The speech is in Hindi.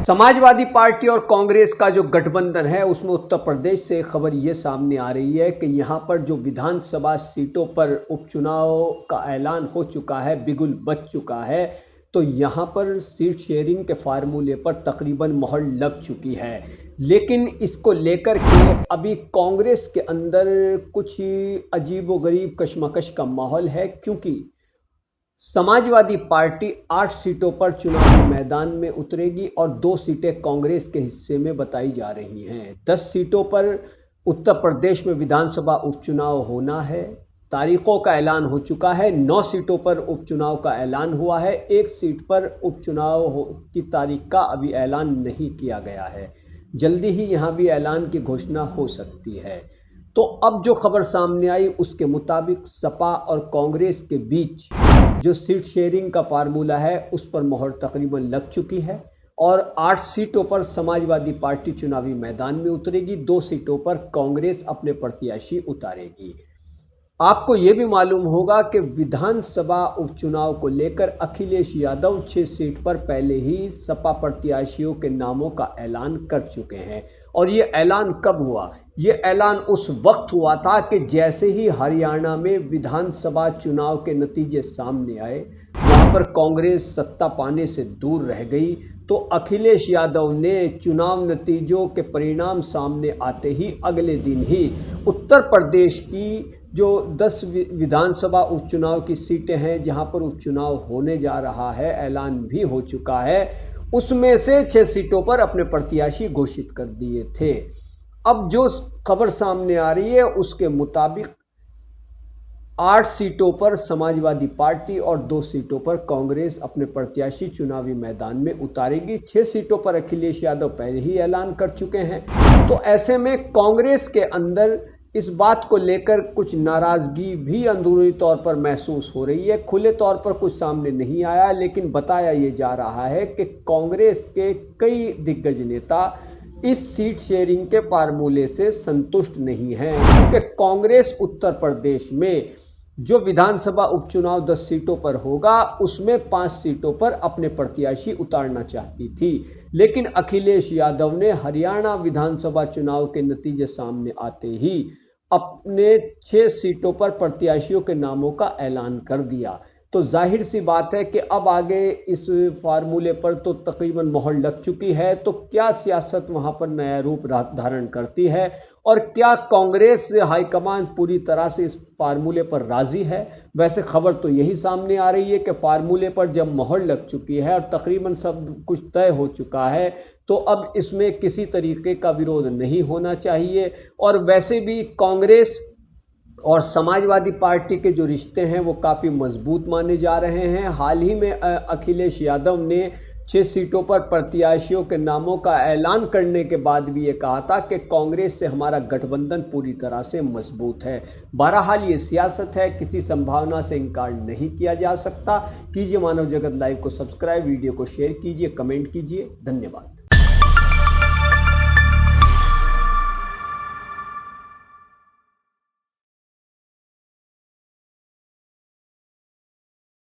समाजवादी पार्टी और कांग्रेस का जो गठबंधन है उसमें उत्तर प्रदेश से खबर ये सामने आ रही है कि यहाँ पर जो विधानसभा सीटों पर उपचुनाव का ऐलान हो चुका है, बिगुल बज चुका है, तो यहाँ पर सीट शेयरिंग के फार्मूले पर तकरीबन मोहर लग चुकी है। लेकिन इसको लेकर के अभी कांग्रेस के अंदर कुछ अजीबोगरीब कशमकश का माहौल है, क्योंकि समाजवादी पार्टी 8 सीटों पर चुनावी मैदान में उतरेगी और 2 सीटें कांग्रेस के हिस्से में बताई जा रही हैं। 10 सीटों पर उत्तर प्रदेश में विधानसभा उपचुनाव होना है, तारीखों का ऐलान हो चुका है। 9 सीटों पर उपचुनाव का ऐलान हुआ है, 1 सीट पर उपचुनाव की तारीख का अभी ऐलान नहीं किया गया है। जल्दी ही यहाँ भी ऐलान की घोषणा हो सकती है। तो अब जो खबर सामने आई उसके मुताबिक सपा और कांग्रेस के बीच जो सीट शेयरिंग का फार्मूला है उस पर मोहर तकरीबन लग चुकी है और 8 सीटों पर समाजवादी पार्टी चुनावी मैदान में उतरेगी, 2 सीटों पर कांग्रेस अपने प्रत्याशी उतारेगी। आपको ये भी मालूम होगा कि विधानसभा उपचुनाव को लेकर अखिलेश यादव 6 सीट पर पहले ही सपा प्रत्याशियों के नामों का ऐलान कर चुके हैं। और ये ऐलान कब हुआ? ये ऐलान उस वक्त हुआ था कि जैसे ही हरियाणा में विधानसभा चुनाव के नतीजे सामने आए, वहाँ पर कांग्रेस सत्ता पाने से दूर रह गई, तो अखिलेश यादव ने चुनाव नतीजों के परिणाम सामने आते ही अगले दिन ही उत्तर प्रदेश की जो 10 विधानसभा उपचुनाव की सीटें हैं जहां पर उपचुनाव होने जा रहा है, ऐलान भी हो चुका है, उसमें से 6 सीटों पर अपने प्रत्याशी घोषित कर दिए थे। अब जो खबर सामने आ रही है उसके मुताबिक 8 सीटों पर समाजवादी पार्टी और 2 सीटों पर कांग्रेस अपने प्रत्याशी चुनावी मैदान में उतारेगी। 6 सीटों पर अखिलेश यादव पहले ही ऐलान कर चुके हैं। तो ऐसे में कांग्रेस के अंदर इस बात को लेकर कुछ नाराज़गी भी अंदरूनी तौर पर महसूस हो रही है। खुले तौर पर कुछ सामने नहीं आया, लेकिन बताया ये जा रहा है कि कांग्रेस के कई दिग्गज नेता इस सीट शेयरिंग के फार्मूले से संतुष्ट नहीं हैं, क्योंकि कांग्रेस उत्तर प्रदेश में जो विधानसभा उपचुनाव 10 सीटों पर होगा उसमें 5 सीटों पर अपने प्रत्याशी उतारना चाहती थी। लेकिन अखिलेश यादव ने हरियाणा विधानसभा चुनाव के नतीजे सामने आते ही अपने 6 सीटों पर प्रत्याशियों के नामों का ऐलान कर दिया। तो जाहिर सी बात है कि अब आगे इस फार्मूले पर तो तकरीबन मोहर लग चुकी है, तो क्या सियासत वहां पर नया रूप धारण करती है और क्या कांग्रेस हाईकमान पूरी तरह से इस फार्मूले पर राज़ी है? वैसे खबर तो यही सामने आ रही है कि फार्मूले पर जब मोहर लग चुकी है और तकरीबन सब कुछ तय हो चुका है, तो अब इसमें किसी तरीके का विरोध नहीं होना चाहिए। और वैसे भी कांग्रेस और समाजवादी पार्टी के जो रिश्ते हैं वो काफ़ी मजबूत माने जा रहे हैं। हाल ही में अखिलेश यादव ने 6 सीटों पर प्रत्याशियों के नामों का ऐलान करने के बाद भी ये कहा था कि कांग्रेस से हमारा गठबंधन पूरी तरह से मजबूत है। बहरहाल ये सियासत है, किसी संभावना से इनकार नहीं किया जा सकता। कीजिए मानव जगत लाइव को सब्सक्राइब, वीडियो को शेयर कीजिए, कमेंट कीजिए। धन्यवाद।